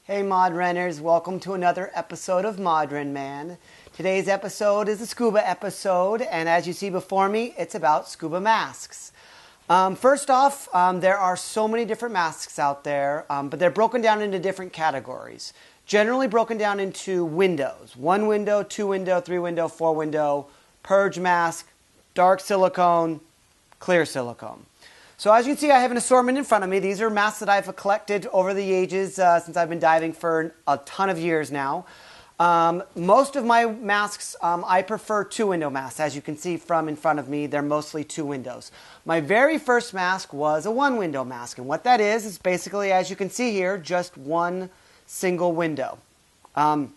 Hey Modrunners, welcome to another episode of Modrenman. Today's episode is a scuba episode, and as you see before me, it's about scuba masks. First off, there are so many different masks out there, but they're broken down into different categories. Generally broken down into windows. 1 window, 2 window, 3 window, 4 window, purge mask, dark silicone, clear silicone. So as you can see, I have an assortment in front of me. These are masks that I've collected over the ages since I've been diving for a ton of years now. Most of my masks, I prefer 2-window masks. As you can see from in front of me, they're mostly 2 windows. My very first mask was a 1-window mask. And what that is basically, as you can see here, just one single window. As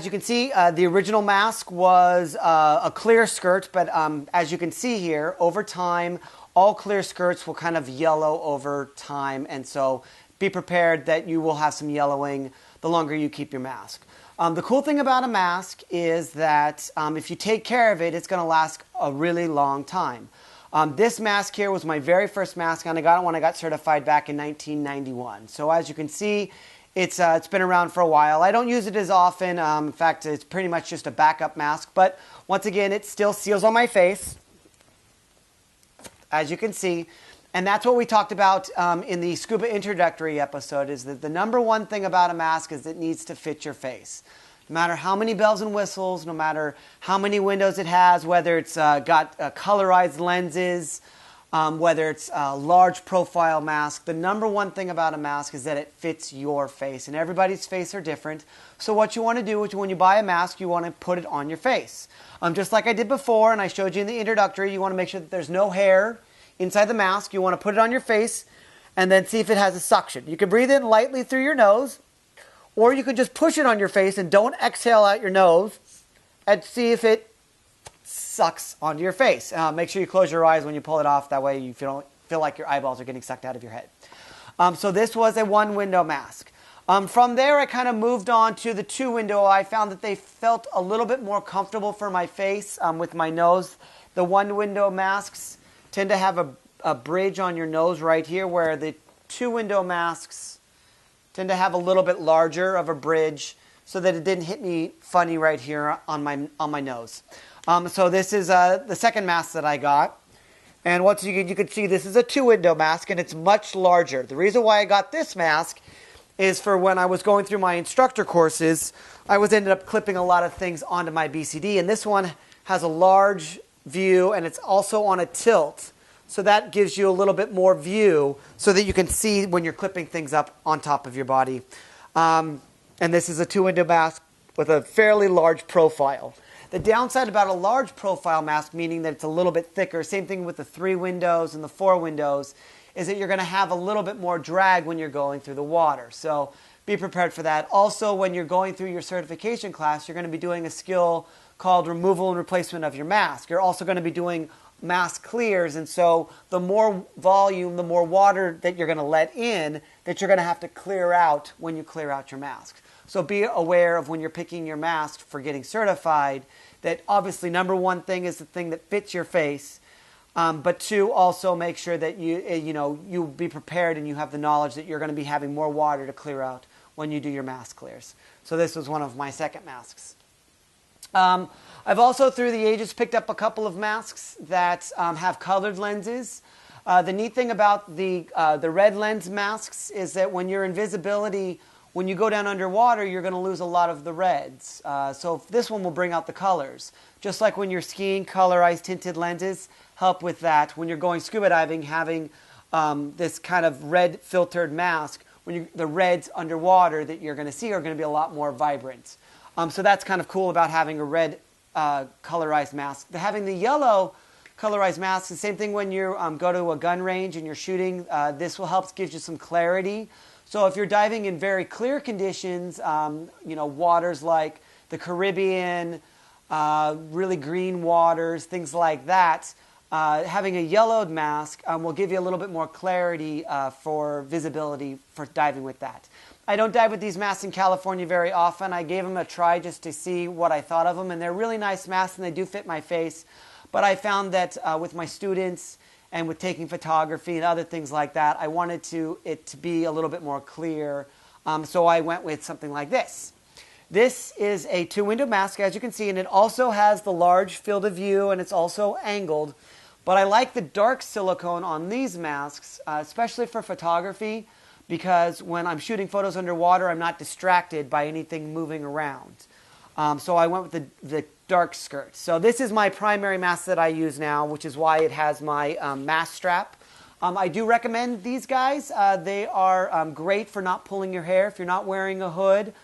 you can see, the original mask was a clear skirt, but as you can see here, over time, all clear skirts will kind of yellow over time, and so be prepared that you will have some yellowing the longer you keep your mask. The cool thing about a mask is that if you take care of it, it's going to last a really long time. This mask here was my very first mask, and I got it when I got certified back in 1991. So as you can see, it's been around for a while. I don't use it as often. In fact, it's pretty much just a backup mask. But once again, it still seals on my face, as you can see. And that's what we talked about in the scuba introductory episode, is that the number one thing about a mask is it needs to fit your face. No matter how many bells and whistles, no matter how many windows it has, whether it's got colorized lenses, whether it's a large profile mask, the number one thing about a mask is that it fits your face. And everybody's face are different. So what you want to do is when you buy a mask, you want to put it on your face. Just like I did before, and I showed you in the introductory, you want to make sure that there's no hair inside the mask. You want to put it on your face and then see if it has a suction. You can breathe in lightly through your nose, or you could just push it on your face and don't exhale out your nose and see if it sucks onto your face. Make sure you close your eyes when you pull it off. That way you don't feel like your eyeballs are getting sucked out of your head. So this was a 1-window mask. From there, I kind of moved on to the 2-window. I found that they felt a little bit more comfortable for my face with my nose. The 1-window masks tend to have a bridge on your nose right here, where the 2-window masks tend to have a little bit larger of a bridge so that it didn't hit me funny right here on my nose. So this is the second mask that I got. And once you can see, this is a 2-window mask, and it's much larger. The reason why I got this mask is for when I was going through my instructor courses, I ended up clipping a lot of things onto my BCD. And this one has a large view, and it's also on a tilt. So that gives you a little bit more view so that you can see when you're clipping things up on top of your body. And this is a 2-window mask with a fairly large profile. The downside about a large profile mask, meaning that it's a little bit thicker, same thing with the 3 windows and the 4 windows, is that you're going to have a little bit more drag when you're going through the water. So be prepared for that. Also, when you're going through your certification class, you're going to be doing a skill called removal and replacement of your mask. You're also going to be doing mask clears, and so the more volume, the more water that you're going to let in, that you're going to have to clear out when you clear out your mask. So be aware of when you're picking your mask for getting certified that obviously number one thing is the thing that fits your face, but 2, also make sure that you be prepared and you have the knowledge that you're going to be having more water to clear out when you do your mask clears. So this was one of my second masks. I've also through the ages picked up a couple of masks that have colored lenses. The neat thing about the red lens masks is that when you're in visibility, when you go down underwater, you're going to lose a lot of the reds. So this one will bring out the colors. Just like when you're skiing, colorized tinted lenses help with that. When you're going scuba diving, having this kind of red filtered mask, the reds underwater that you're going to see are going to be a lot more vibrant. So that's kind of cool about having a red colorized mask. Having the yellow colorized mask, the same thing when you go to a gun range and you're shooting. This will help give you some clarity. So if you're diving in very clear conditions, waters like the Caribbean, really green waters, things like that, having a yellowed mask will give you a little bit more clarity for visibility for diving with that. I don't dive with these masks in California very often. I gave them a try just to see what I thought of them, and they're really nice masks and they do fit my face. But I found that with my students and with taking photography and other things like that, I wanted it to be a little bit more clear So I went with something like this. This is a 2-window mask, as you can see, and it also has the large field of view, and it's also angled. But I like the dark silicone on these masks, especially for photography, because when I'm shooting photos underwater, I'm not distracted by anything moving around. So I went with the dark skirt. So this is my primary mask that I use now, which is why it has my mask strap. I do recommend these guys. They are great for not pulling your hair if you're not wearing a hood.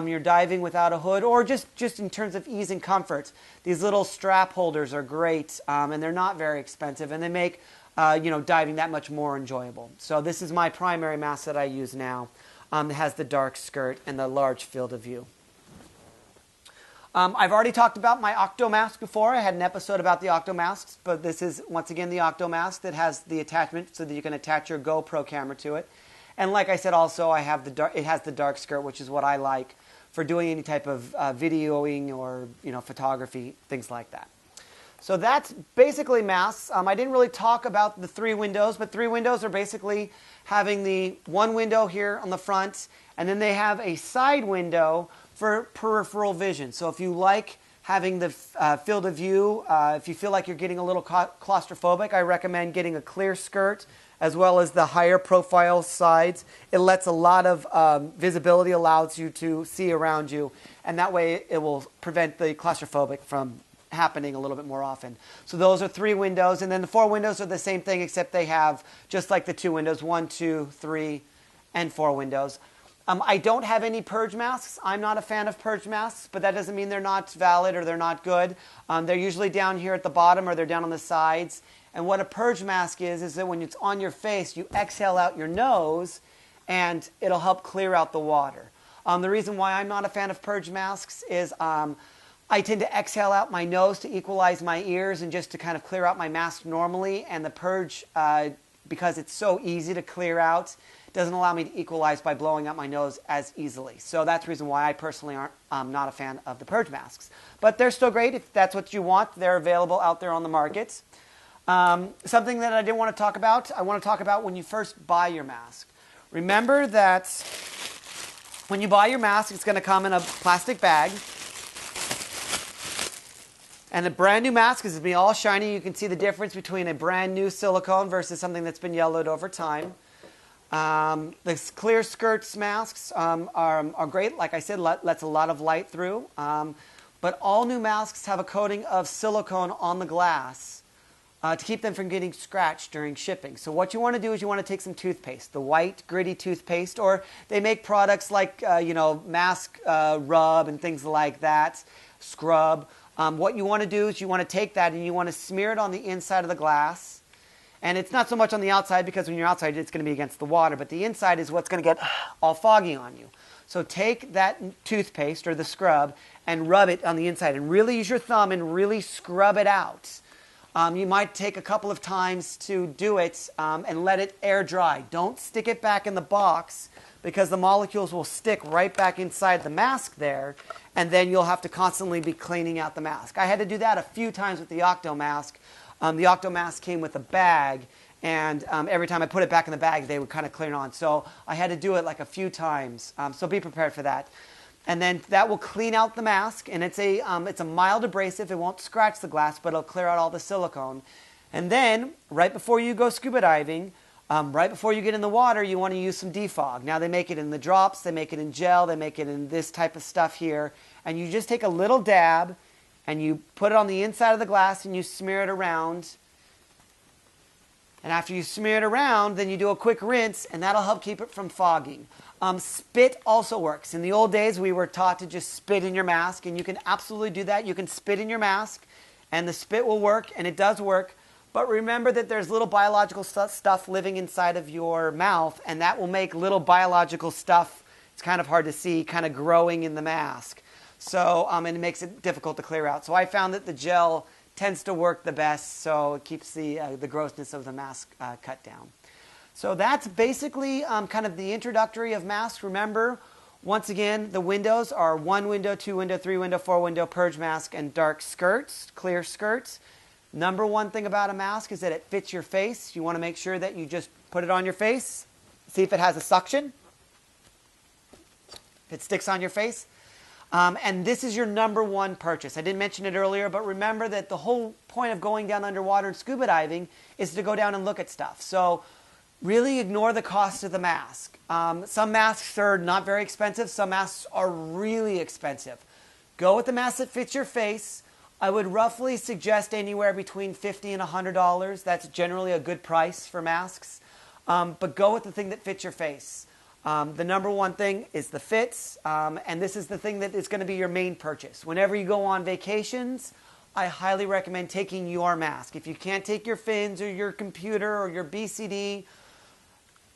You're diving without a hood, or just in terms of ease and comfort. These little strap holders are great, and they're not very expensive, and they make diving that much more enjoyable. So this is my primary mask that I use now. It has the dark skirt and the large field of view. I've already talked about my Octo mask before. I had an episode about the Octo masks, but this is, once again, the Octo mask that has the attachment so that you can attach your GoPro camera to it. And like I said, also, it has the dark skirt, which is what I like for doing any type of videoing or photography, things like that. So that's basically masks. I didn't really talk about the 3 windows, but 3 windows are basically having the 1 window here on the front, and then they have a side window for peripheral vision. So if you like having the field of view, if you feel like you're getting a little claustrophobic, I recommend getting a clear skirt as well as the higher profile sides. It lets a lot of visibility, allows you to see around you, and that way it will prevent the claustrophobic from happening a little bit more often. So those are 3 windows, and then the 4 windows are the same thing, except they have, just like the 2 windows, 1, 2, 3, and 4 windows. I don't have any purge masks. I'm not a fan of purge masks, but that doesn't mean they're not valid or they're not good. They're usually down here at the bottom or they're down on the sides. And what a purge mask is that when it's on your face, you exhale out your nose and it'll help clear out the water. The reason why I'm not a fan of purge masks is I tend to exhale out my nose to equalize my ears and just to kind of clear out my mask normally. And the purge, because it's so easy to clear out, doesn't allow me to equalize by blowing out my nose as easily. So that's the reason why I personally aren't not a fan of the purge masks. But they're still great if that's what you want. They're available out there on the market. Something that I didn't want to talk about, I want to talk about when you first buy your mask. Remember that when you buy your mask, it's going to come in a plastic bag. And a brand new mask is going to be all shiny. You can see the difference between a brand new silicone versus something that's been yellowed over time. The clear skirts masks are great. Like I said, lets a lot of light through. But all new masks have a coating of silicone on the glass to keep them from getting scratched during shipping. So what you want to do is you want to take some toothpaste, the white gritty toothpaste, or they make products like mask rub and things like that, scrub. What you want to do is you want to take that and you want to smear it on the inside of the glass. And it's not so much on the outside because when you're outside it's going to be against the water, but the inside is what's going to get all foggy on you. So take that toothpaste or the scrub and rub it on the inside and really use your thumb and really scrub it out. You might take a couple of times to do it and let it air dry. Don't stick it back in the box because the molecules will stick right back inside the mask there, and then you'll have to constantly be cleaning out the mask. I had to do that a few times with the Octo mask. The Octo mask came with a bag, and every time I put it back in the bag, they would kind of clear on. So I had to do it like a few times. So be prepared for that. And then that will clean out the mask, and it's a mild abrasive. It won't scratch the glass, but it'll clear out all the silicone. And then, right before you go scuba diving, right before you get in the water, you want to use some defog. Now they make it in the drops, they make it in gel, they make it in this type of stuff here. And you just take a little dab, and you put it on the inside of the glass, and you smear it around. And after you smear it around, then you do a quick rinse, and that'll help keep it from fogging. Spit also works. In the old days, we were taught to just spit in your mask, and you can absolutely do that. You can spit in your mask, and the spit will work, and it does work. But remember that there's little biological stuff living inside of your mouth, and that will make little biological stuff, it's kind of hard to see, kind of growing in the mask. So, and it makes it difficult to clear out. So I found that the gel tends to work the best, so it keeps the grossness of the mask cut down. So that's basically kind of the introductory of masks. Remember, once again, the windows are 1 window, 2 window, 3 window, 4 window, purge mask, and dark skirts, clear skirts. Number one thing about a mask is that it fits your face. You want to make sure that you just put it on your face, see if it has a suction. if it sticks on your face. And this is your number one purchase. I didn't mention it earlier, but remember that the whole point of going down underwater and scuba diving is to go down and look at stuff. So really ignore the cost of the mask. Some masks are not very expensive. Some masks are really expensive. Go with the mask that fits your face. I would roughly suggest anywhere between $50 and $100. That's generally a good price for masks. But go with the thing that fits your face. The number one thing is the fits, and this is the thing that is going to be your main purchase. Whenever you go on vacations, I highly recommend taking your mask. If you can't take your fins or your computer or your BCD,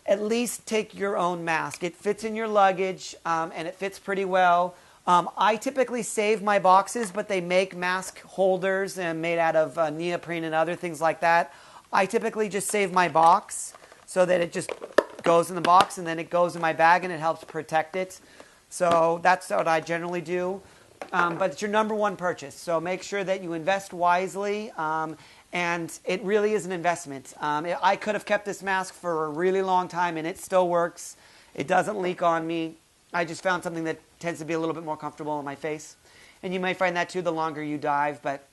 at least take your own mask. It fits in your luggage, and it fits pretty well. I typically save my boxes, but they make mask holders and made out of neoprene and other things like that. I typically just save my box so that it just goes in the box and then it goes in my bag and it helps protect it. So that's what I generally do. But it's your number one purchase. So make sure that you invest wisely. And it really is an investment. I could have kept this mask for a really long time and it still works. It doesn't leak on me. I just found something that tends to be a little bit more comfortable on my face. And you might find that too the longer you dive, but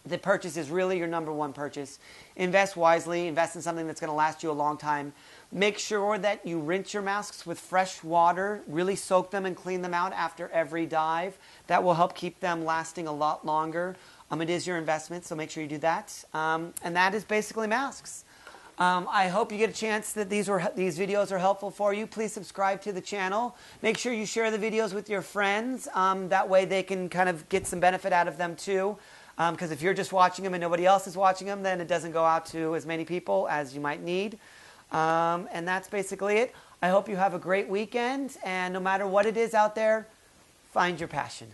the purchase is really your number one purchase. Invest wisely. Invest in something that's going to last you a long time. Make sure that you rinse your masks with fresh water. Really soak them and clean them out after every dive. That will help keep them lasting a lot longer. It is your investment, so make sure you do that. And that is basically masks. I hope you get a chance that these videos are helpful for you. Please subscribe to the channel. Make sure you share the videos with your friends. That way they can kind of get some benefit out of them too. Because if you're just watching them and nobody else is watching them, then it doesn't go out to as many people as you might need. And that's basically it. I hope you have a great weekend. And no matter what it is out there, find your passion.